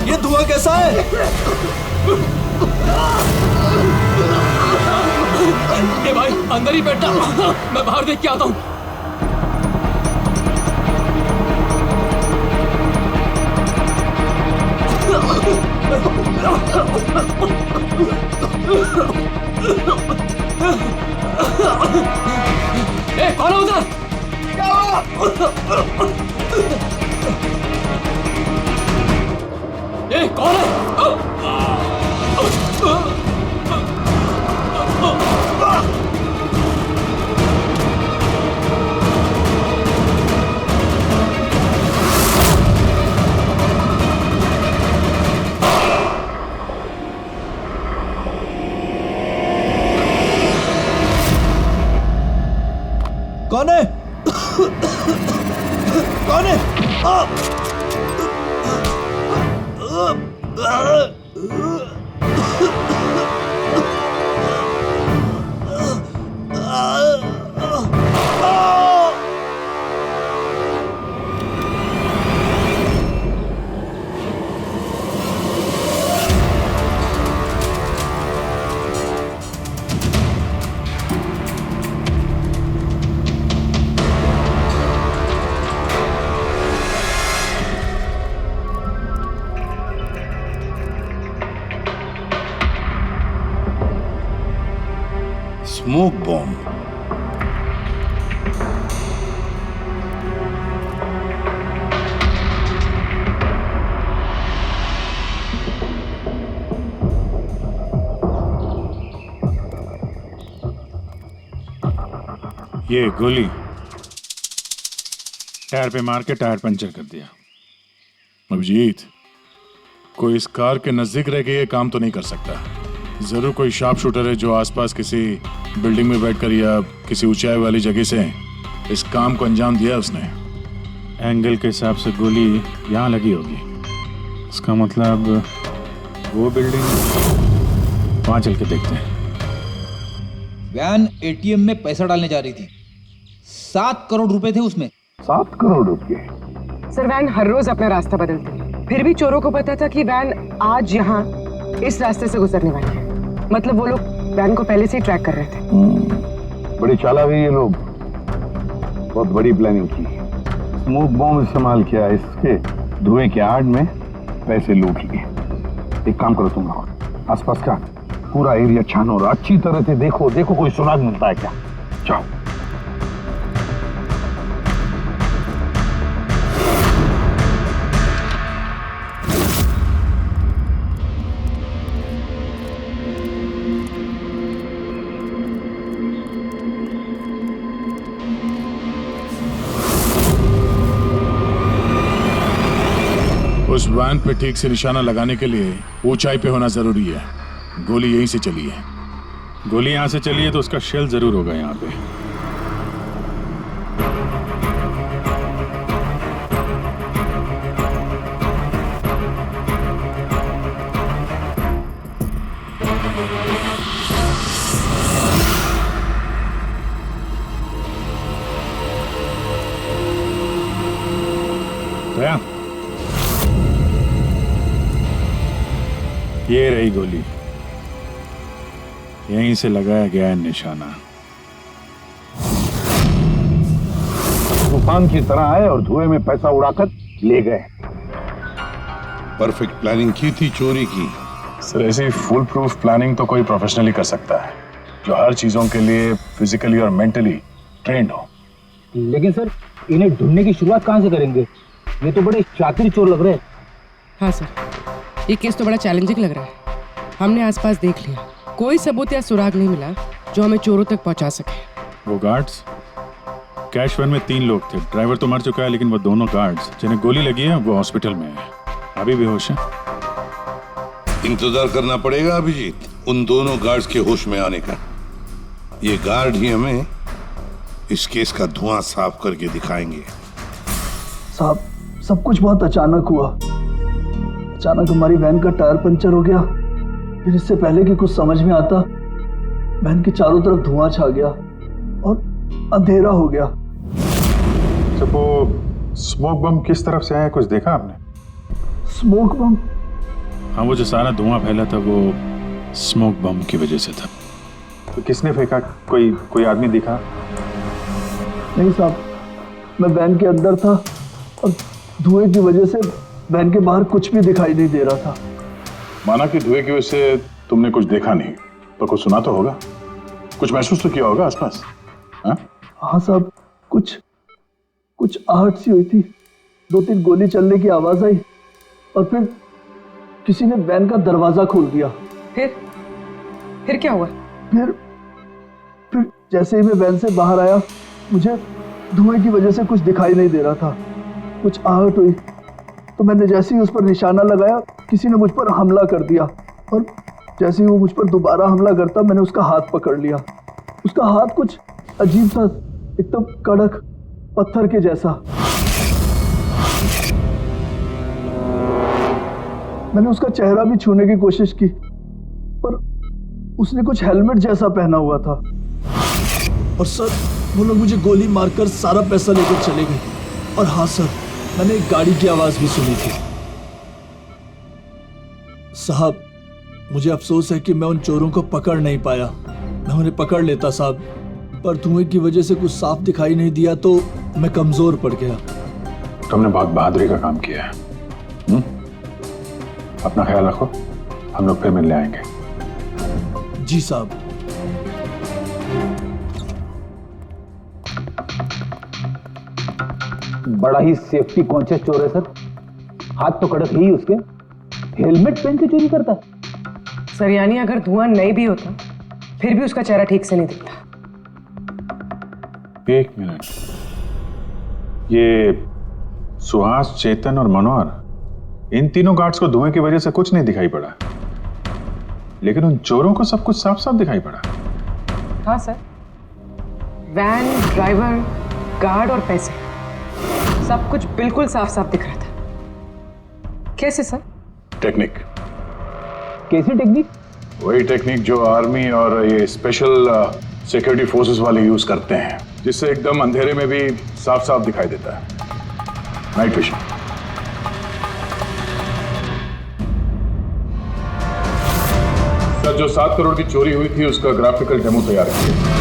ये धुआं कैसा है? ये भाई अंदर ही बैठा, मैं बाहर देख के आता हूँ। ए, कौन है उधर? ए, कौन है? कौन है? कौन है? Smoke bomb. ये गोली टायर पे मार के टायर पंचर कर दिया। अभिजीत, कोई इस कार के नजदीक रह के ये काम तो नहीं कर सकता। जरूर कोई शार्प शूटर है जो आसपास किसी बिल्डिंग में बैठकर या किसी ऊंचाई वाली जगह से इस काम को अंजाम दिया उसने। एंगल के हिसाब से गोली यहाँ लगी होगी। इसका मतलब वो बिल्डिंग, वहां चल के देखते हैं। वैन एटीएम में पैसा डालने जा रही थी। 7 करोड़ रुपए थे उसमें। 7 करोड़ रुपए? सर, वैन हर रोज अपना रास्ता बदलती है। फिर भी चोरों को पता था कि वैन आज यहाँ इस रास्ते से गुजरने वाली है। मतलब वो लोग वैन को पहले से ही ट्रैक कर रहे थे। बड़ी चालाक है ये लोग, बहुत बड़ी प्लानिंग की। स्मोक बॉम्ब इस्तेमाल किया, इसके धुएं के आड़ में पैसे लूट लिए। एक काम करो तुम लोग, आसपास का पूरा एरिया छानो और अच्छी तरह से देखो कोई सुराग मिलता है क्या। जाओ। उस वैन पे ठीक से निशाना लगाने के लिए ऊंचाई पे होना जरूरी है। गोली यहीं से चली है। गोली यहां से चली है तो उसका शेल जरूर होगा यहाँ पे। दया, ये रही गोली, यहीं से लगाया गया है निशाना। तूफान की तरह आए और धुएं में पैसा उड़ाकर ले गए। परफेक्ट प्लानिंग की थी चोरी की। सर, ऐसी फुल प्रूफ प्लानिंग तो कोई प्रोफेशनली कर सकता है जो हर चीजों के लिए फिजिकली और मेंटली ट्रेंड हो। लेकिन सर, इन्हें ढूंढने की शुरुआत कहाँ से करेंगे? ये तो बड़े शातिर चोर लग रहे हैं। हाँ सर, ये केस तो बड़ा चैलेंजिंग लग रहा है। हमने आसपास देख लिया, कोई सबूत या सुराग नहीं मिला जो हमें चोरों तक पहुंचा सके। वो गार्ड्स, कैश वैन में 3 लोग थे। ड्राइवर तो मर चुका है, लेकिन वो दोनों गार्ड्स जिन्हें गोली लगी है वो हॉस्पिटल में है, अभी बेहोश है। इंतजार करना पड़ेगा अभिजीत उन दोनों गार्ड्स के होश में आने का। ये गार्ड ही हमें इस केस का धुआं साफ करके दिखाएंगे। साहब, सब कुछ बहुत अचानक हुआ। अचानक हमारी वैन का टायर पंचर हो गया। फिर इससे पहले कि कुछ समझ में आता, वैन के चारों तरफ धुआं छा गया और अंधेरा हो गया। तो वो स्मोक बम किस तरफ से आया, कुछ देखा आपने? स्मोक बम? हाँ, वो जो सारा धुआं फैला था वो स्मोक बम की वजह से था। तो किसने फेंका? कोई आदमी दिखा? नहीं साहब, मैं वैन के अंदर था और धुएं की वजह से वैन के बाहर कुछ भी दिखाई नहीं दे रहा था। माना कि धुएं की वजह से तुमने कुछ देखा नहीं, तो कुछ सुना तो होगा, कुछ महसूस तो किया होगा आसपास? हाँ साहब, कुछ आहट सी हुई थी, 2-3 गोली चलने की आवाज आई और फिर किसी ने वैन का दरवाजा खोल दिया। फिर क्या हुआ? फिर जैसे ही मैं वैन से बाहर आया, मुझे धुएं की वजह से कुछ दिखाई नहीं दे रहा था। कुछ आहट हुई तो मैंने जैसे ही उस पर निशाना लगाया, किसी ने मुझ पर हमला कर दिया और जैसे ही वो मुझ पर दोबारा हमला करता, मैंने उसका हाथ पकड़ लिया। उसका हाथ कुछ अजीब था, एकदम कड़क पत्थर के जैसा। मैंने उसका चेहरा भी छूने की कोशिश की, पर उसने कुछ हेलमेट जैसा पहना हुआ था। और सर, वो लोग मुझे गोली मारकर सारा पैसा लेकर चले गए। और हाँ सर, मैंने एक गाड़ी की आवाज भी सुनी थी। साहब, मुझे अफसोस है कि मैं उन चोरों को पकड़ नहीं पाया। मैं उन्हें पकड़ लेता साहब, पर धुएं की वजह से कुछ साफ दिखाई नहीं दिया तो मैं कमजोर पड़ गया। तुमने बहुत बहादुरी का काम किया है। अपना ख्याल रखो, हम लोग फिर मिलने आएंगे। जी साहब। बड़ा ही सेफ्टी कॉन्शियस चोर है सर। हाथ तो कड़क है ही उसके, हेलमेट पहन के चोरी करता है। सर, यानी अगर धुआं नहीं भी होता फिर भी उसका चेहरा ठीक से नहीं दिखता। 1 मिनट, ये सुहास, चेतन और मनोहर, इन तीनों गार्ड्स को धुएं की वजह से कुछ नहीं दिखाई पड़ा, लेकिन उन चोरों को सब कुछ साफ साफ दिखाई पड़ा। हाँ सर, वैन, ड्राइवर, गार्ड और पैसे, सब कुछ बिल्कुल साफ साफ दिख रहा था। कैसे सर? टेक्निक। कैसी टेक्निक? वही टेक्निक जो आर्मी और ये स्पेशल सिक्योरिटी फोर्सेस वाले यूज करते हैं, जिससे एकदम अंधेरे में भी साफ साफ दिखाई देता है। Night vision. सर, जो 7 करोड़ की चोरी हुई थी उसका ग्राफिकल डेमो तैयार किया।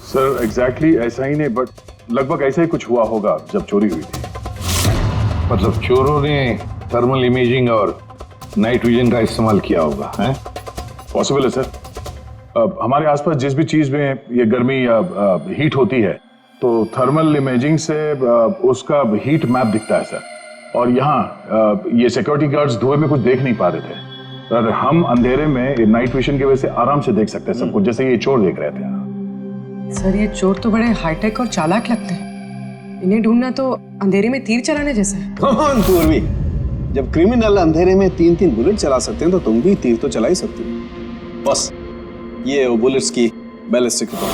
सर, एग्जैक्टली ऐसा ही नहीं, बट लगभग ऐसा ही कुछ हुआ होगा जब चोरी हुई थी। मतलब चोरों ने थर्मल इमेजिंग और नाइट विजन का इस्तेमाल किया होगा, है? पॉसिबल है सर। हमारे आसपास जिस भी चीज में ये गर्मी या हीट होती है, तो थर्मल इमेजिंग से उसका हीट मैप दिखता है सर। और यहाँ ये सिक्योरिटी गार्ड्स धुएं में कुछ देख नहीं पा रहे थे, पर हम अंधेरे में नाइट विजन की वजह से आराम से देख सकते हैं सब कुछ, जैसे ये चोर देख रहे थे। सर, ये चोर तो बड़े हाईटेक और चालाक लगते हैं। इन्हें ढूंढना तो अंधेरे में तीर चलाने जैसा है। कौन पूर्वी? जब क्रिमिनल अंधेरे में 3-3 बुलेट चला सकते हैं तो तुम भी तीर तो चला ही सकती हो। बस ये वो बुलेट्स की बैलिस्टिक रिपोर्ट।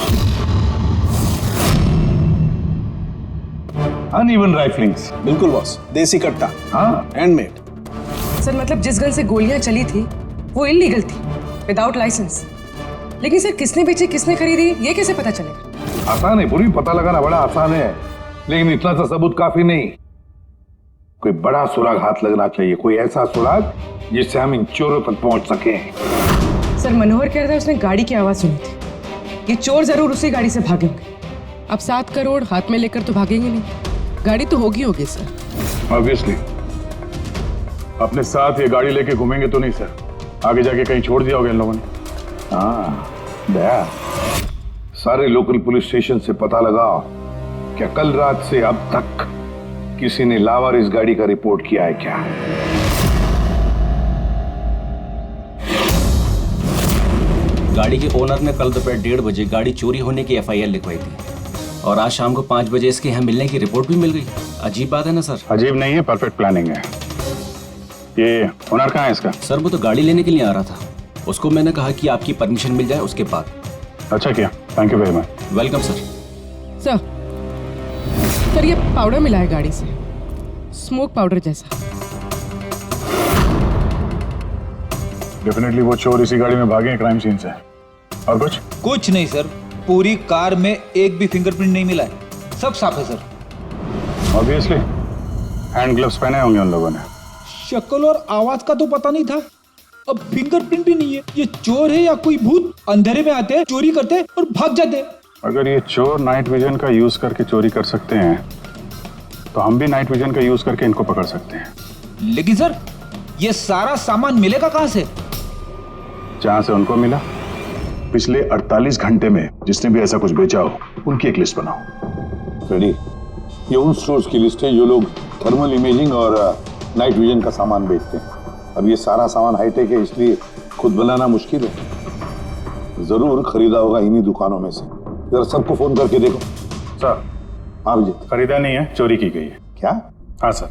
अनइवन राइफलिंग्स। बिल्कुल बॉस, देसी कट्टा। हाँ, हैंडमेड। सर, मतलब जिस गन से गोलियां चली थी वो इलीगल थी, विदाउट लाइसेंस। लेकिन सर, किसने बेची, किसने खरीदी, ये कैसे पता चलेगा? आसान है पूरी, पता लगाना बड़ा आसान है, लेकिन इतना सा सबूत काफी नहीं। कोई बड़ा सुराग हाथ लगना चाहिए, कोई ऐसा सुराग जिससे हम इन चोरों तक पहुंच सके। सर, मनोहर कह रहा था उसने गाड़ी की आवाज सुनी थी। ये चोर जरूर उसी गाड़ी से भागे होंगे। अब 7 करोड़ हाथ में लेकर तो भागेंगे नहीं, गाड़ी तो होगी सर। ऑब्वियसली अपने साथ ये गाड़ी लेके घूमेंगे तो नहीं सर, आगे जाके कहीं छोड़ दिया होगा इन लोगों ने। हाँ दया, सारे लोकल पुलिस स्टेशन से पता लगाओ क्या कल रात से अब तक किसी ने लावारिस गाड़ी का रिपोर्ट किया है क्या? गाड़ी के ओनर ने कल दोपहर 1:30 बजे गाड़ी चोरी होने की FIR लिखवाई थी और आज शाम को 5 बजे इसके यहाँ मिलने की रिपोर्ट भी मिल गई। अजीब बात है ना सर? अजीब नहीं है, परफेक्ट प्लानिंग है। ये ओनर कहाँ है इसका? सर, वो तो गाड़ी लेने के लिए आ रहा था। उसको मैंने कहा कि आपकी परमिशन मिल जाए उसके बाद। अच्छा किया, thank you very much. Welcome sir. Sir, sir ये पाउडर मिला है गाड़ी से, स्मोक पाउडर जैसा। डेफिनेटली वो चोर इसी गाड़ी में भागे हैं क्राइम सीन से। और कुछ नहीं सर, पूरी कार में एक भी फिंगरप्रिंट नहीं मिला है, सब साफ है सर। ऑब्वियसली हैंड ग्लव्स पहने होंगे उन लोगों ने। शक्ल और आवाज का तो पता नहीं था, अब फिंगरप्रिंट भी नहीं है। ये चोर है या कोई भूत? अंधेरे में आते हैं, चोरी करते हैं और भाग जाते हैं। अगर ये चोर नाइट विजन का यूज करके चोरी कर सकते हैं तो हम भी नाइट विजन का यूज करके इनको पकड़ सकते हैं। लेकिन सर ये सारा सामान मिलेगा कहाँ से? जहां से उनको मिला। पिछले 48 घंटे में जिसने भी ऐसा कुछ बेचा हो उनकी एक लिस्ट बनाओ। रेडी? ये उन स्टोर्स की लिस्ट है जो लोग थर्मल इमेजिंग और नाइट विजन का सामान बेचते हैं। अब ये सारा सामान हाईटेक है, इसलिए खुद बनाना मुश्किल है। जरूर खरीदा होगा इन्हीं दुकानों में से। जरा सबको फोन करके देखो। सर। हाँ विजय। खरीदा नहीं है, चोरी की गई है। क्या? हाँ सर,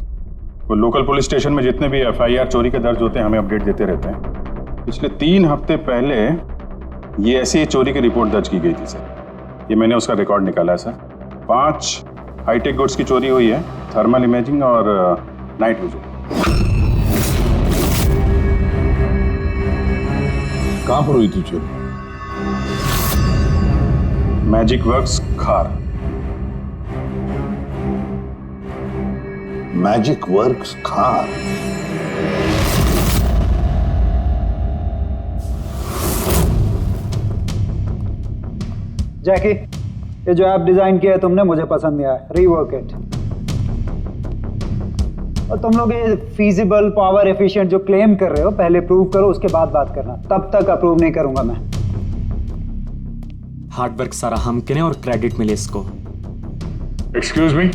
वो लोकल पुलिस स्टेशन में जितने भी FIR चोरी के दर्ज होते हैं हमें अपडेट देते रहते हैं। पिछले 3 हफ्ते पहले ये ऐसी चोरी की रिपोर्ट दर्ज की गई थी सर। ये मैंने उसका रिकॉर्ड निकाला है सर। 5 हाईटेक गुड्स की चोरी हुई है, थर्मल इमेजिंग और नाइट विजन। कहां पर हुई थी चोरी? मैजिक वर्क्स खार। मैजिक वर्क्स खार। जैकी, ये जो ऐप डिजाइन किया है तुमने मुझे पसंद नहीं आया, रीवर्क इट। और तुम लोग ये फीजिबल, पावर एफिशिएंट जो क्लेम कर रहे हो पहले प्रूव करो, उसके बाद बात करना। तब तक अप्रूव नहीं करूंगा मैं। हार्डवर्क सारा हम करें और क्रेडिट मिले इसको। Excuse me.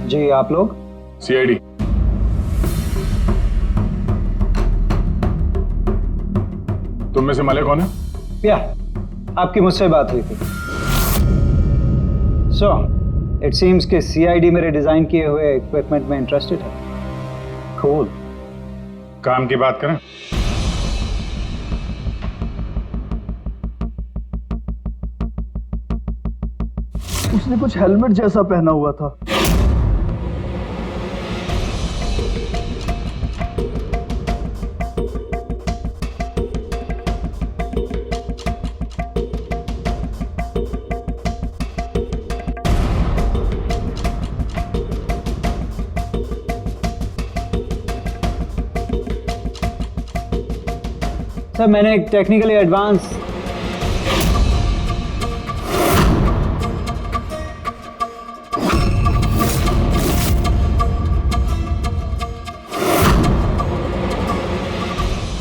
जी आप लोग? CID। तुम में से मले कौन है? या आपकी मुझसे बात हुई थी। सो इट सीम्स कि CID मेरे डिजाइन किए हुए इक्विपमेंट में इंटरेस्टेड है। कूल। काम की बात करें। उसने कुछ हेलमेट जैसा पहना हुआ था। सर मैंने एक टेक्निकली एडवांस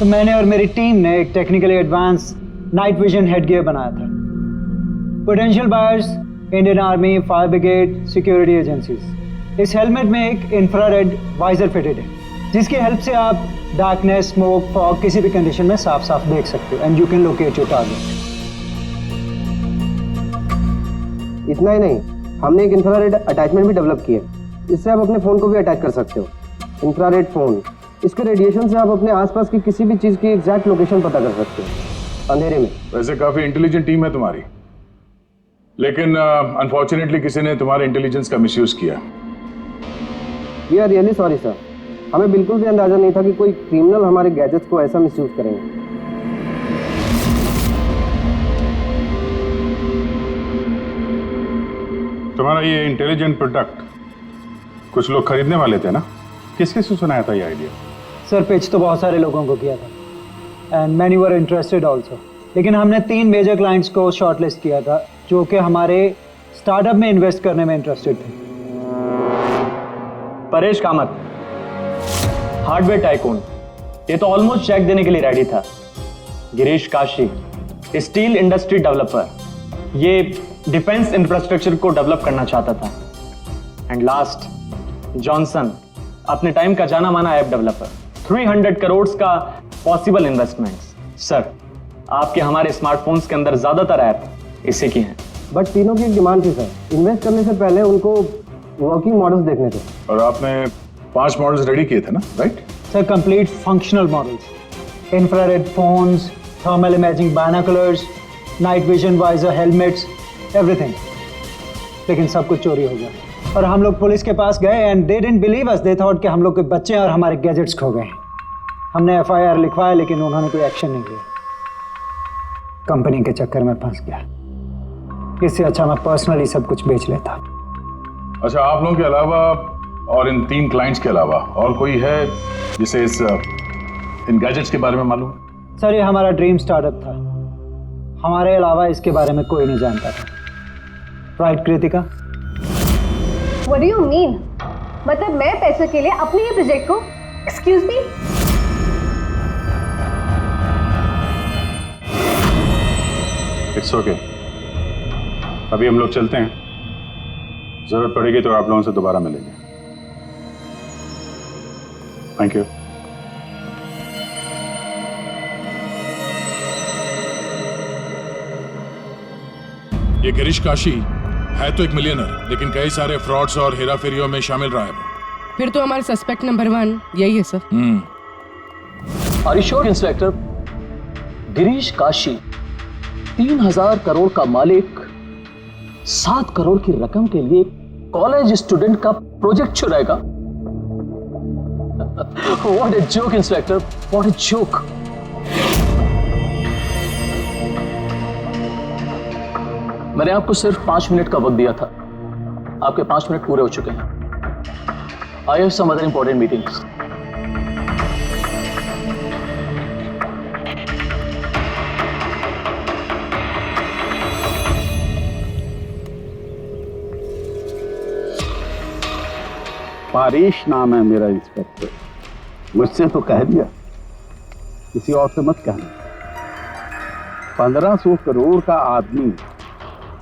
मैंने और मेरी टीम ने एक technically advance night vision headgear बनाया था। Potential buyers Indian army, fire brigade, security agencies. इस हेलमेट में एक इंफ्रारेड वाइजर फिटेड है जिसकी हेल्प से आप डार्कनेस, स्मोक, फॉग किसी भी कंडीशन में साफ साफ देख सकते हो and you can locate your target. इतना ही नहीं, हमने एक इंफ्रारेड अटैचमेंट भी डेवलप किया है। इससे आप अपने फ़ोन को भी अटैच कर सकते हो। इंफ्रारेड फ़ोन, इसके रेडिएशन से आप अपने आसपास की किसी भी चीज़ की एग्जैक्ट लोकेशन पता कर सकते हो अंधेरे में। वैसे काफी इंटेलिजेंट टीम है तुम्हारी, लेकिन अनफॉर्चुनेटली किसी ने तुम्हारे इंटेलिजेंस का मिसयूज किया। We are really sorry sir, हमें बिल्कुल भी अंदाजा नहीं था कि कोई क्रिमिनल हमारे गैजेट्स को ऐसा मिसयूज करेंगे। तुम्हारा ये इंटेलिजेंट प्रोडक्ट कुछ लोग खरीदने वाले थे ना? किसके से सुनाया था ये आइडिया? सर पिच तो बहुत सारे लोगों को किया था and many were interested also, लेकिन हमने 3 मेजर क्लाइंट्स को शॉर्टलिस्ट किया था जो कि हमारे स्टार्टअप में इन्वेस्ट करने में इंटरेस्टेड थे। परेश कामत, हार्डवेयर टाइकून, ये तो ऑलमोस्ट चेक देने के लिए रेडी था। Girish Kashi, steel industry developer, ये डिफेंस इंफ्रास्ट्रक्चर को डेवलप करना चाहता था। एंड लास्ट जॉनसन, अपने टाइम का जाना माना ऐप डेवलपर, 300 करोड़ का पॉसिबल इन्वेस्टमेंट्स। सर आपके हमारे स्मार्टफोन्स के अंदर ज्यादातर ऐप इसी की हैं। बट तीनों की एक डिमांड थी सर, इन्वेस्ट करने से पहले उनको वर्किंग मॉडल्स देखने थे। और आपने 5 मॉडल्स रेडी किए थे ना, right? Sir complete functional models, infrared phones, thermal imaging binoculars, night vision visor, helmets, everything. लेकिन सब कुछ चोरी हो गया और हम लोग पुलिस के पास गए and they didn't believe us, they thought कि हम लोग के बच्चे और हमारे गैजेट्स खो गए। हमने एफआईआर लिखवाया लेकिन उन्होंने कोई एक्शन नहीं लिया। कंपनी के चक्कर में फंस गया। इससे अच्छा मैं पर्सनली सब कुछ बेच लेता। अच्छा, आप लोगों के अलावा और इन 3 क्लाइंट्स के अलावा और कोई है जिसे इन गैजेट्स के बारे में मालूम? सर, ये हमारा ड्रीम स्टार्टअप था। हमारे अलावा इसके बारे में कोई नहीं जानता था। Right Kritika? What do you mean? मतलब मैं पैसों के लिए अपने ही प्रोजेक्ट को, एक्सक्यूज मी? इट्स ओके, अभी हम लोग चलते हैं। जरूरत पड़ेगी तो आप लोगों से दोबारा मिलेंगे। Thank you. ये गिरीश काशी है तो एक मिलियनर, लेकिन कई सारे फ्रॉड्स और हेराफेरियों में शामिल रहा है वो। फिर तो हमारे सस्पेक्ट नंबर 1 यही है sir. Are you sure inspector? Girish Kashi 3000 crore का मालिक 7 करोड़ की रकम के लिए कॉलेज स्टूडेंट का प्रोजेक्ट चुराएगा? What a joke inspector, what a joke. मैंने आपको सिर्फ 5 मिनट का वक्त दिया था, आपके 5 मिनट पूरे हो चुके हैं। I have some other important meetings. Paresh नाम है मेरा इंस्पेक्टर। मुझसे तो कह दिया, किसी और से मत कहना। 1500 करोड़ का आदमी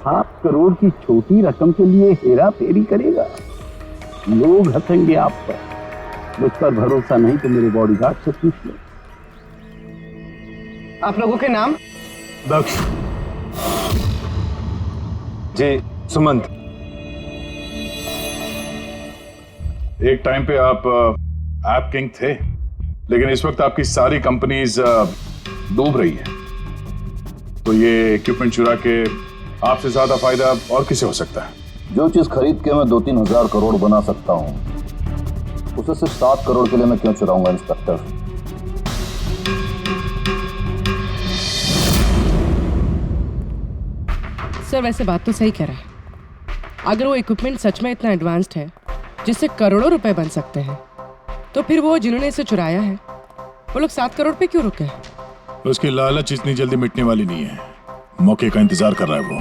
7 करोड़ की छोटी रकम के लिए हेरा फेरी करेगा? लोग हंसेंगे आप पर। मुझ पर भरोसा नहीं तो मेरे बॉडीगार्ड से पूछ लो। आप लोगों के नाम? दक्ष जी, सुमंत। एक टाइम पे आप ऐप किंग थे, लेकिन इस वक्त आपकी सारी कंपनीज डूब रही है। तो ये इक्विपमेंट चुरा के आपसे ज्यादा फायदा और किसे हो सकता है? जो चीज खरीद के मैं 2-3 हजार करोड़ बना सकता हूं, उसे सिर्फ 7 करोड़ के लिए मैं क्यों चुराऊंगा इंस्पेक्टर? सर, वैसे बात तो सही कह रहा है। अगर वो इक्विपमेंट सच में इतना एडवांस्ड है जिससे करोड़ों रुपए बन सकते हैं, तो फिर वो जिन्होंने इसे चुराया है वो लोग 7 करोड़ पे क्यों रुके? उसकी लालच इतनी जल्दी मिटने वाली नहीं है। मौके का इंतजार कर रहा है वो।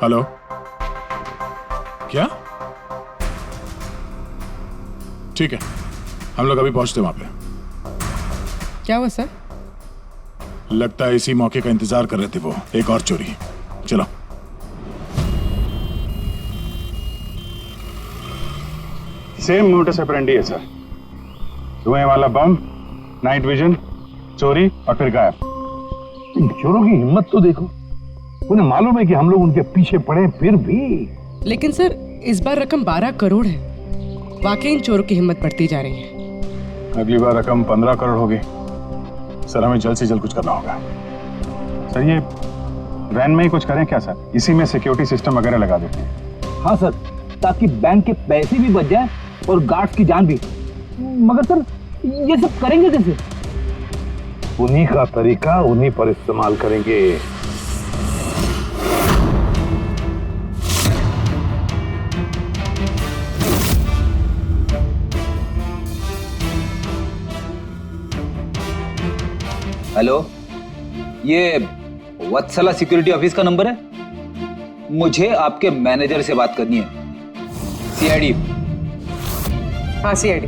हेलो, क्या? ठीक है, हम लोग अभी पहुंचते वहां पे। क्या हुआ सर? लगता है इसी मौके का इंतजार कर रहे थे वो। एक और चोरी। चलो। सेम मोटस ऑपरेंडी है सर। धुएं वाला बम, नाइट विजन, चोरी और फिर गायब। इन चोरों की हिम्मत तो देखो। उन्हें मालूम है कि हम लोग उनके पीछे पड़े, फिर भी। लेकिन सर, इस बार रकम 12 करोड़ है। वाकई इन चोरों की हिम्मत बढ़ती जा रही है। अगली बार रकम 15 करोड़ होगी। सर, हमें जल्द से जल्द कुछ करना होगा। सर, ये वैन में ही कुछ करें क्या सर? इसी में सिक्योरिटी सिस्टम वगैरह लगा देते हैं। हाँ सर, ताकि बैंक के पैसे भी बच जाए और गार्ड्स की जान भी। मगर सर, ये सब करेंगे कैसे? उन्हीं का तरीका उन्हीं पर इस्तेमाल करेंगे। हेलो, ये वत्सला सिक्योरिटी ऑफिस का नंबर है? मुझे आपके मैनेजर से बात करनी है। सीआईडी। हाँ, सीआईडी।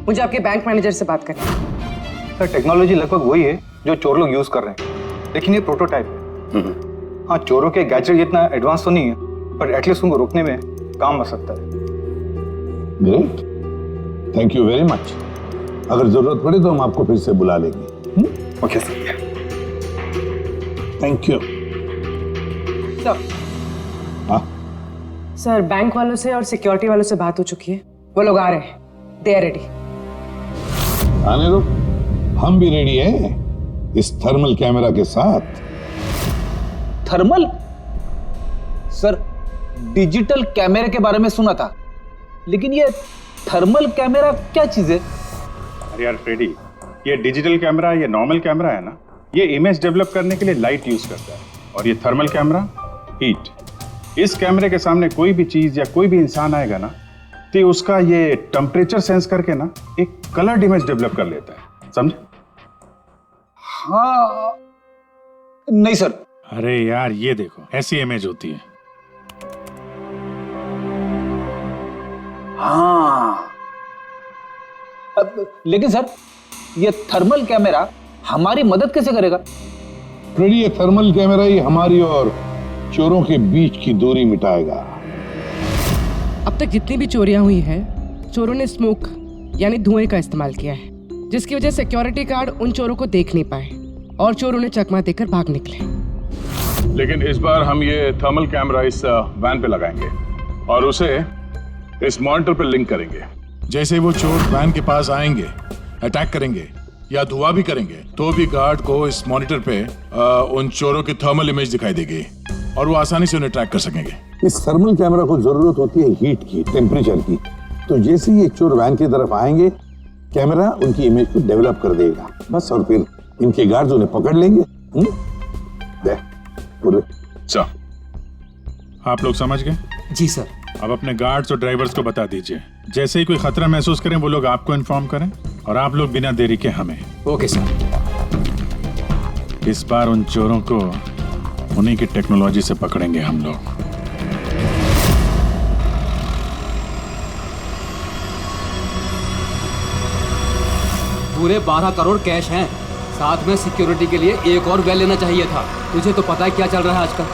मुझे आपके बैंक मैनेजर से बात करनी है। सर, टेक्नोलॉजी लगभग वही है जो चोर लोग यूज कर रहे हैं, लेकिन ये प्रोटोटाइप है। हाँ, चोरों के गैजेट जितना एडवांस तो नहीं है, पर एटलीस्ट उनको रोकने में काम आ सकता है। Great, thank you very much. अगर जरूरत पड़े तो हम आपको फिर से बुला लेंगे। Okay sir, thank you. Sir, bank वालों से और सिक्योरिटी वालों से बात हो चुकी है। वो लोग आ रहे हैं। They are ready. आने दो, हम भी रेडी हैं इस थर्मल कैमरा के साथ। थर्मल? सर, डिजिटल कैमरे के बारे में सुना था, लेकिन ये थर्मल कैमरा क्या चीज है? अरे यार फ्रेडी, ये डिजिटल कैमरा, ये नॉर्मल कैमरा है ना, ये इमेज डेवलप करने के लिए लाइट यूज करता है, और ये थर्मल कैमरा हीट। इस कैमरे के सामने कोई भी चीज या कोई भी इंसान आएगा ना, तो उसका ये टेम्परेचर सेंस करके ना एक कलर्ड इमेज डेवलप कर लेता है, समझे? हाँ, नहीं सर। अरे यार ये देखो, ऐसी इमेज होती है। हाँ, लेकिन सर, ये थर्मल कैमरा हमारी मदद कैसे करेगा? फ्रेडी, ये थर्मल कैमरा ही हमारी और चोरों के बीच की दूरी मिटाएगा। अब तक जितनी भी चोरियां हुई हैं, चोरों ने स्मोक यानी धुएं का इस्तेमाल किया है, जिसकी वजह से सिक्योरिटी गार्ड उन चोरों को देख नहीं पाए और चोर उन्हें चकमा देकर भाग निकले। लेकिन इस बार हम ये थर्मल कैमरा इस वैन पे लगाएंगे और उसे इस मॉनिटर पे लिंक करेंगे। जैसे वो चोर वैन के पास आएंगे, अटैक करेंगे या धुआं भी करेंगे, तो भी गार्ड को इस मॉनिटर पे उन चोरों की थर्मल इमेज दिखाई देगी और वो आसानी से उन्हें ट्रैक कर सकेंगे। इस थर्मल कैमरा को जरूरत होती है हीट की, टेम्परेचर की, तो जैसे ही ये चोर वैन की तरफ आएंगे, कैमरा उनकी इमेज को डेवलप कर देगा बस, और फिर इनके गार्ड्स उन्हें पकड़ लेंगे। आप लोग समझ गए? जी सर। अब अपने गार्ड्स और ड्राइवर्स को बता दीजिए, जैसे ही कोई खतरा महसूस करें वो लोग आपको इन्फॉर्म करें, और आप लोग बिना देरी के हमें। Okay sir. इस बार उन चोरों को उन्हीं की टेक्नोलॉजी से पकड़ेंगे हम लोग। पूरे 12 करोड़ कैश हैं, साथ में सिक्योरिटी के लिए एक और वेल लेना चाहिए था। तुझे तो पता है क्या चल रहा है आजकल।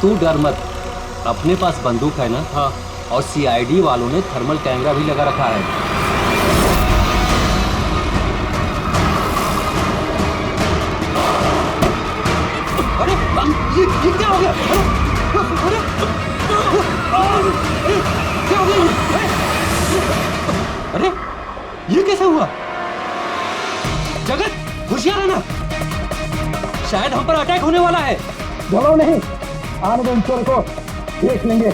तू डर मत, अपने पास बंदूक है ना। हाँ, और सीआईडी वालों ने थर्मल कैमरा भी लगा रखा है। अरे ये क्या हो गया? अरे क्या हो गया? अरे ये कैसे हुआ? जगत, होशियार रहना, शायद हम पर अटैक होने वाला है। बोलो नहीं, आने दो इन चोर को, देख लेंगे।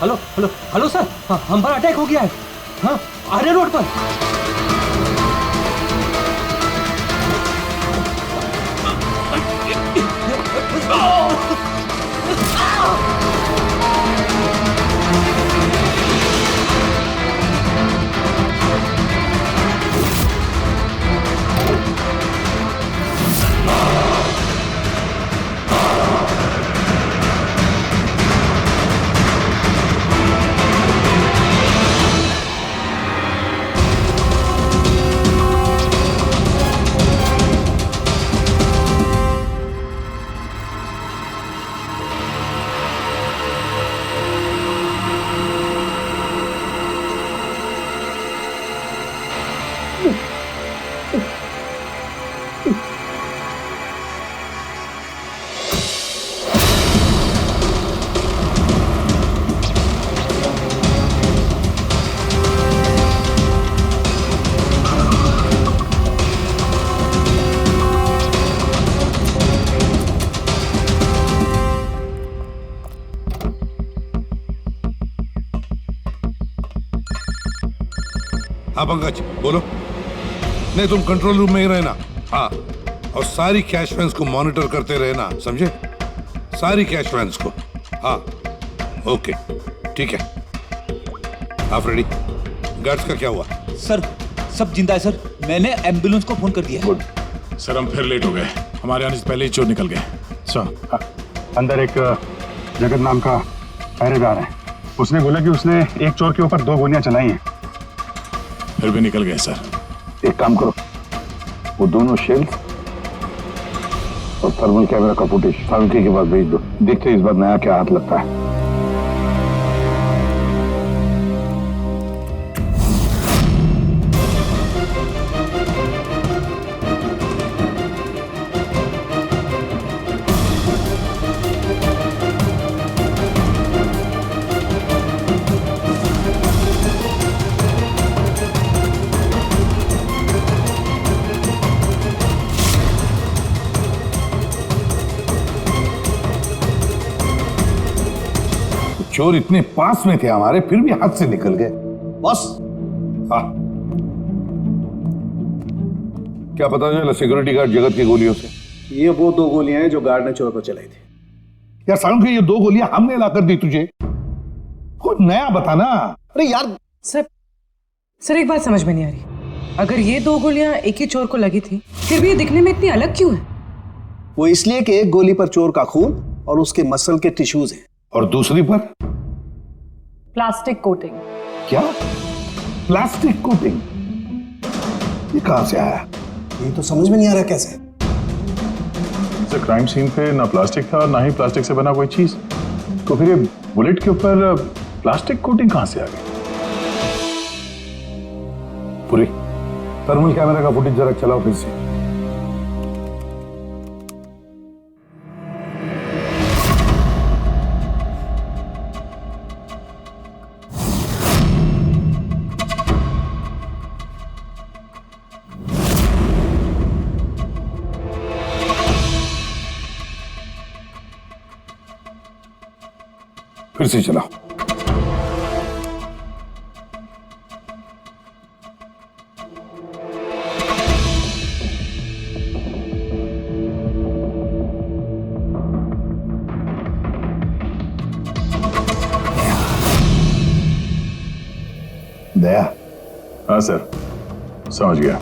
हेलो हेलो हेलो सर, हाँ, हम पर अटैक हो गया है। हाँ, आर्य रोड पर। हाँ पंकज बोलो। नहीं, तुम कंट्रोल रूम में ही रहना। हाँ, और सारी कैश वैन्स को मॉनिटर करते रहना, समझे? सारी कैश वैन्स को। हाँ ओके, ठीक है। हाँ फ्रेडी, गार्ड्स का क्या हुआ? सर, सब जिंदा है सर। मैंने एम्बुलेंस को फोन कर दिया है। गुड सर, हम फिर लेट हो गए। हमारे आने से पहले ही चोर निकल गए। अंदर एक जगत नाम का पहरेदार है, उसने बोला कि उसने एक चोर के ऊपर 2 गोलियां चलाई हैं। फिर भी निकल गए सर। एक काम करो, वो दोनों शेल्स और थर्मल कैमरा का फुटेज सालुंके के पास भेज दो। देखते हैं इस बार नया क्या हाथ लगता है। चोर इतने पास में थे हमारे, फिर भी हाथ से निकल गए। बॉस, हाँ, क्या पता चला सिक्योरिटी गार्ड जगत की गोलियों से? ये वो 2 गोलियां हैं जो गार्ड ने चोर पर चलाई थी। यार सालुंके, ये 2 गोलियां हमने लाकर दी तुझे, कुछ नया बताना। अरे यार सर एक बात समझ में नहीं आ रही। अगर ये 2 गोलियां एक ही चोर को लगी थी, फिर भी ये दिखने में इतनी अलग क्यों है? वो इसलिए कि एक गोली पर चोर का खून और उसके मसल के टिश्यूज हैं, और दूसरी पर प्लास्टिक कोटिंग। क्या? Plastic coating? ये कहां से आया? ये तो समझ में नहीं आ रहा कैसे। सर, क्राइम सीन पे ना प्लास्टिक था ना ही प्लास्टिक से बना कोई चीज, तो फिर ये बुलेट के ऊपर प्लास्टिक कोटिंग कहां से आ गई? पूरी थर्मल कैमरा का फुटेज जरा चलाओ फिर से। फिर से चलाओ। दया। हाँ सर, समझ गया।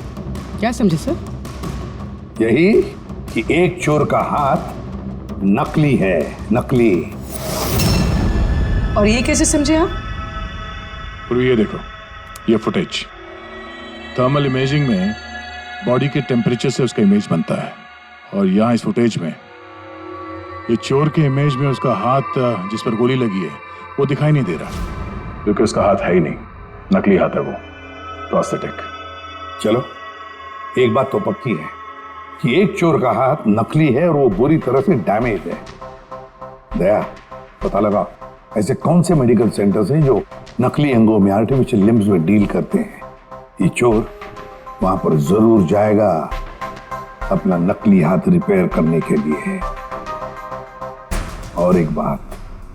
क्या समझे सर? यही कि एक चोर का हाथ नकली है, नकली। और ये कैसे समझे आप? पूर्वी, ये देखो, ये फुटेज थर्मल इमेजिंग में बॉडी के टेम्परेचर से उसका इमेज बनता है, और यहाँ इस फुटेज में ये चोर के इमेज में उसका हाथ जिस पर गोली लगी है वो दिखाई नहीं दे रहा, क्योंकि उसका हाथ है ही नहीं, नकली हाथ है वो, प्रोस्थेटिक। चलो, एक बात तो पक्की है कि एक चोर का हाथ नकली है और वो बुरी तरह से डैमेज है। दया, पता लगा ऐसे कौन से मेडिकल सेंटर्स हैं जो नकली अंगों में, आर्टिफिशियल लिम्स में डील करते हैं। ये चोर वहां पर जरूर जाएगा अपना नकली हाथ रिपेयर करने के लिए। और एक बात,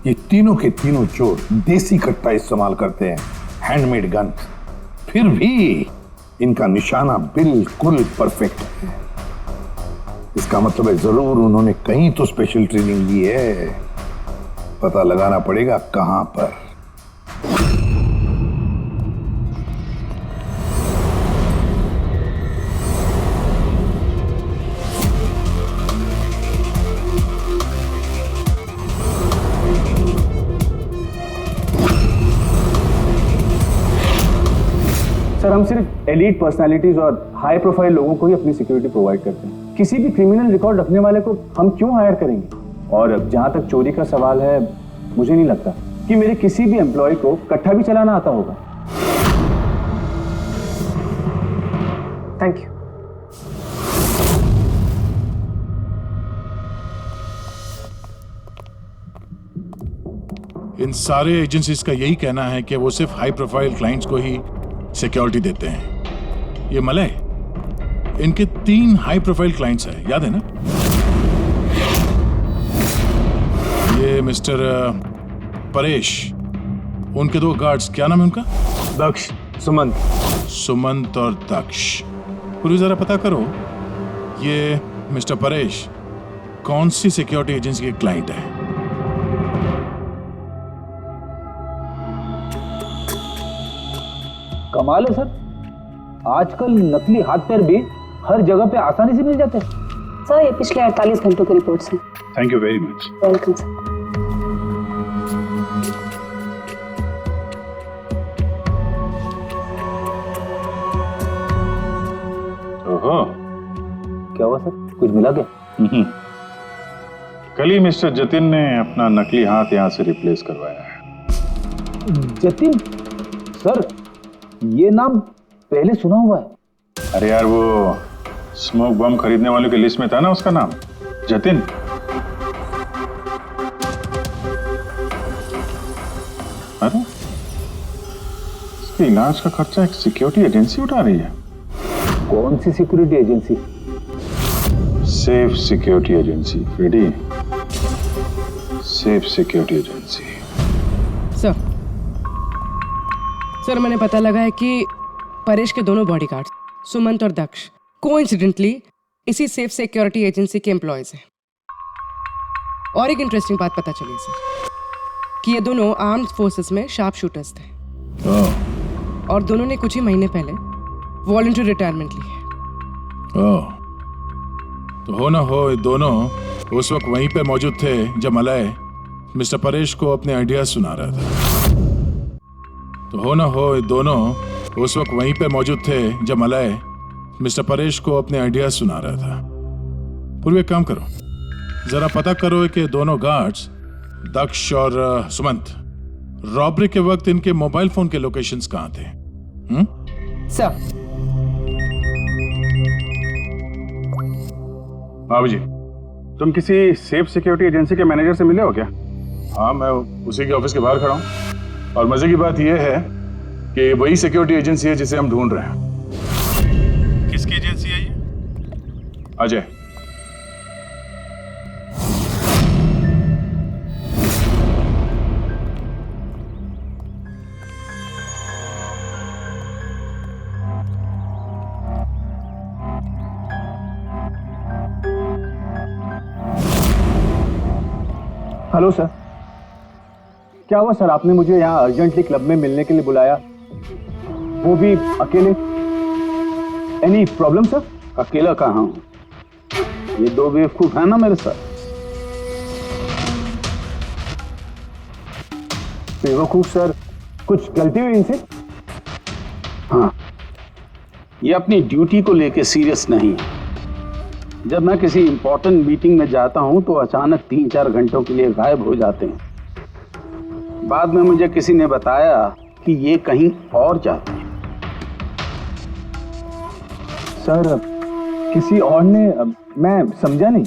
ये तीनों के तीनों चोर देसी कट्टा इस्तेमाल करते हैं, हैंडमेड गन। फिर भी इनका निशाना बिल्कुल परफेक्ट है। इसका मतलब है जरूर उन्होंने कहीं तो स्पेशल ट्रेनिंग ली है। पता लगाना पड़ेगा कहां पर। सर, हम सिर्फ एलीट पर्सनालिटीज और हाई प्रोफाइल लोगों को ही अपनी सिक्योरिटी प्रोवाइड करते हैं। किसी भी क्रिमिनल रिकॉर्ड रखने वाले को हम क्यों हायर करेंगे? और जहां तक चोरी का सवाल है, मुझे नहीं लगता कि मेरे किसी भी एम्प्लॉय को कट्टा भी चलाना आता होगा। Thank you. इन सारे एजेंसीज का यही कहना है कि वो सिर्फ हाई प्रोफाइल क्लाइंट्स को ही सिक्योरिटी देते हैं। ये मलय, इनके 3 हाई प्रोफाइल क्लाइंट्स हैं, याद है ना? ये मिस्टर परेश, उनके 2 गार्ड्स, क्या नाम है उनका? दक्ष, सुमंत। सुमंत और दक्ष। पूरी जरा पता करो ये मिस्टर परेश कौन सी सिक्योरिटी एजेंसी के क्लाइंट है। कमाल है सर, आजकल नकली हाथ पैर भी हर जगह पे आसानी से मिल जाते हैं। सर, ये पिछले 48 घंटों की रिपोर्ट्स हैं। Thank you very much. Welcome sir. ओहो, क्या हुआ सर, कुछ मिला क्या? कल ही मिस्टर जतिन ने अपना नकली हाथ यहाँ से रिप्लेस करवाया है। जतिन? सर, ये नाम पहले सुना हुआ है। अरे यार, वो स्मोक बम खरीदने वालों की लिस्ट में था ना उसका नाम, जतिन। अरे, इसके इलाज का खर्चा एक सिक्योरिटी एजेंसी उठा रही है। कौन सी security agency? Safe security agency, Freddie. Safe security agency. Sir, मैंने पता लगा है कि परेश के दोनों बॉडीगार्ड्स सुमंत और दक्ष कोइंसिडेंटली इसी सेफ सिक्योरिटी एजेंसी के एम्प्लॉयज हैं। और एक इंटरेस्टिंग बात पता चली सर कि ये दोनों आर्म्ड फोर्सेस में शार्प शूटर्स थे और दोनों ने कुछ ही महीने पहले वॉलंटरी रिटायरमेंट ली है। तो हो ना हो ये दोनों उस वक्त वहीं पे मौजूद थे जब मलय मिस्टर परेश को अपने आइडियाज सुना रहा था। तो हो ना हो ये दोनों उस वक्त वहीं पे मौजूद थे जब मलय मिस्टर परेश को अपने आइडियाज सुना रहा था। पूर्व एक काम करो, जरा पता करो कि दोनों गार्ड्स दक्ष और सुमंत रॉबरी के वक्त इनके मोबाइल फोन के लोकेशंस कहाँ थे? सर। बाबू जी, तुम किसी सेफ सिक्योरिटी एजेंसी के मैनेजर से मिले हो क्या? हाँ, मैं उसी के ऑफिस के बाहर खड़ा हूँ और मजे की बात यह है कि वही सिक्योरिटी एजेंसी है जिसे हम ढूंढ रहे हैं। किसकी एजेंसी है ये? अजय। हेलो सर, क्या हुआ सर? आपने मुझे यहाँ अर्जेंटली क्लब में मिलने के लिए बुलाया, वो भी अकेले। Any problem sir? अकेला कहाँ हूँ, ये दो बेवकूफ है ना मेरे साथ। बेवकूफ सर? कुछ गलती हुई इनसे? हाँ, ये अपनी ड्यूटी को लेके सीरियस नहीं है। जब मैं किसी इंपॉर्टेंट मीटिंग में जाता हूं तो अचानक 3-4 घंटों के लिए गायब हो जाते हैं। बाद में मुझे किसी ने बताया कि ये कहीं और जाते हैं। सर, किसी और ने? मैं समझा नहीं।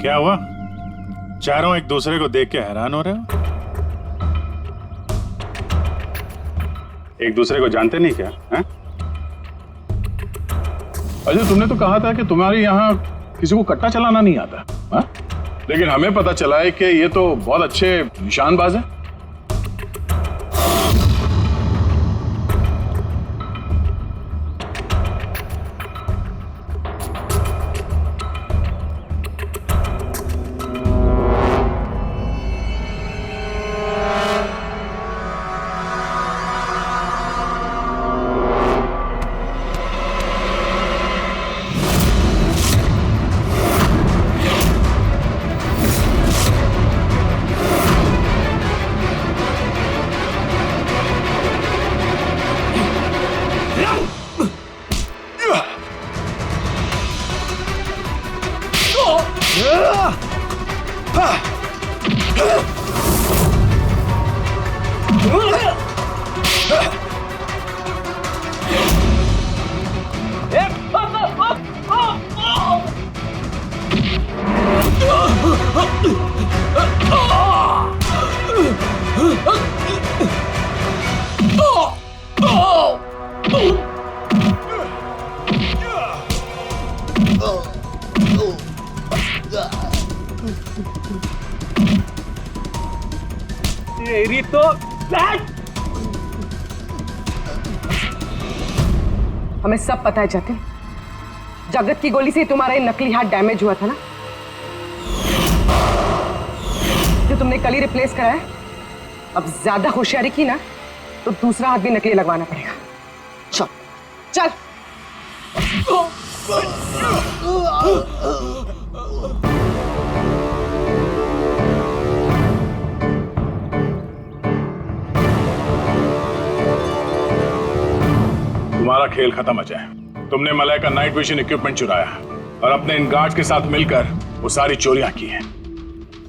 क्या हुआ? चारों एक दूसरे को देख के हैरान हो रहे हो? एक दूसरे को जानते नहीं क्या? हैं? अजय, तुमने तो कहा था कि तुम्हारे यहाँ किसी को कट्टा चलाना नहीं आता, हा? लेकिन हमें पता चला है कि ये तो बहुत अच्छे निशानबाज हैं। तेरी तो हमें सब पता है जतिन, जगत की गोली से तुम्हारा ये नकली हाथ डैमेज हुआ था ना, जो तुमने कल ही रिप्लेस कराया। अब ज्यादा होशियारी की ना तो दूसरा हाथ भी नकली लगवाना पड़ेगा। चल चल। तुम्हारा खेल खत्म अजय। तुमने मलय का नाइट विजन इक्विपमेंट चुराया और अपने इन गार्ड्स के साथ मिलकर वो सारी चोरियां की हैं।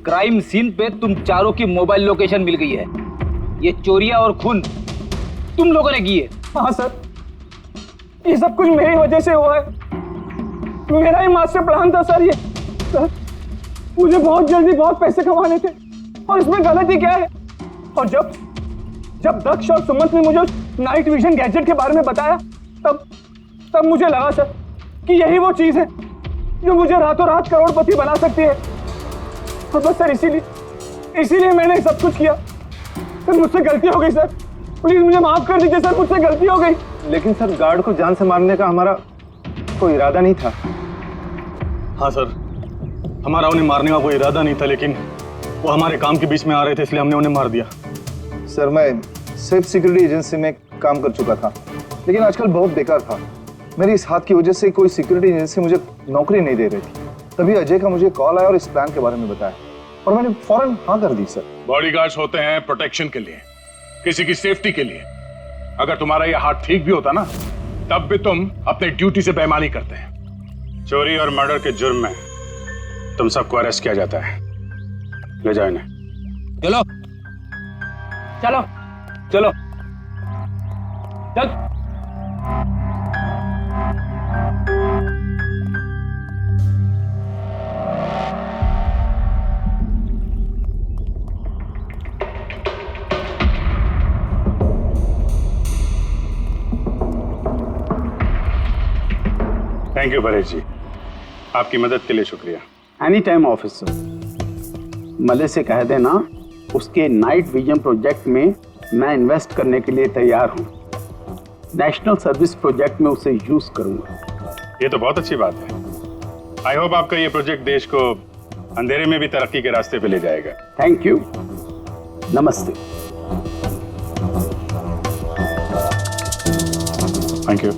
क्राइम सीन पे तुम चारों की मोबाइल लोकेशन मिल गई है। ये चोरियां और खून तुम लोगों ने की है। हाँ सर, ये सब कुछ मेरी वजह से हुआ है। मेरा ही मास्टर प्लान था सर ये। सर, मुझे बहुत जल्दी बहुत पैसे कमाने थे और इसमें गलती क्या है? और जब दक्ष और सुमंत ने मुझे नाइट विजन गैजेट के बारे में बताया तब मुझे लगा सर कि यही वो चीज है जो मुझे रातों रात करोड़पति बना सकती है। और बस सर इसीलिए मैंने सब कुछ किया। सर मुझसे गलती हो गई सर, प्लीज मुझे माफ कर दीजिए सर, मुझसे गलती हो गई। लेकिन सर गार्ड को जान से मारने का हमारा कोई इरादा नहीं था। हाँ सर, हमारा उन्हें मारने का कोई इरादा नहीं था, लेकिन वो हमारे काम के बीच में आ रहे थे इसलिए हमने उन्हें मार दिया। सर मैं सेफ सिक्योरिटी एजेंसी में काम कर चुका था, लेकिन आजकल बहुत बेकार था। मेरी इस हाथ की वजह से कोई सिक्योरिटी एजेंसी मुझे नौकरी नहीं दे रही थी। तभी अजय का मुझे कॉल आया और इस प्लान के बारे में बताया और मैंने फौरन हाँ कर दी। सर बॉडीगार्ड्स होते हैं प्रोटेक्शन के लिए, किसी की सेफ्टी के लिए। अगर तुम्हारा ये हाथ ठीक भी होता ना तब भी तुम अपने ड्यूटी से बेईमानी करते हैं। चोरी और मर्डर के जुर्म में तुम सबको अरेस्ट किया जाता है। ले जाओ इन्हें। चलो चलो चलो चल। थैंक यू परेश जी, आपकी मदद के लिए शुक्रिया। Any time officer. मले से कह देना उसके नाइट विजन प्रोजेक्ट में मैं इन्वेस्ट करने के लिए तैयार हूँ। नेशनल सर्विस प्रोजेक्ट में उसे यूज करूंगा। ये तो बहुत अच्छी बात है। आई होप आपका ये प्रोजेक्ट देश को अंधेरे में भी तरक्की के रास्ते पे ले जाएगा। थैंक यू, नमस्ते। Thank you.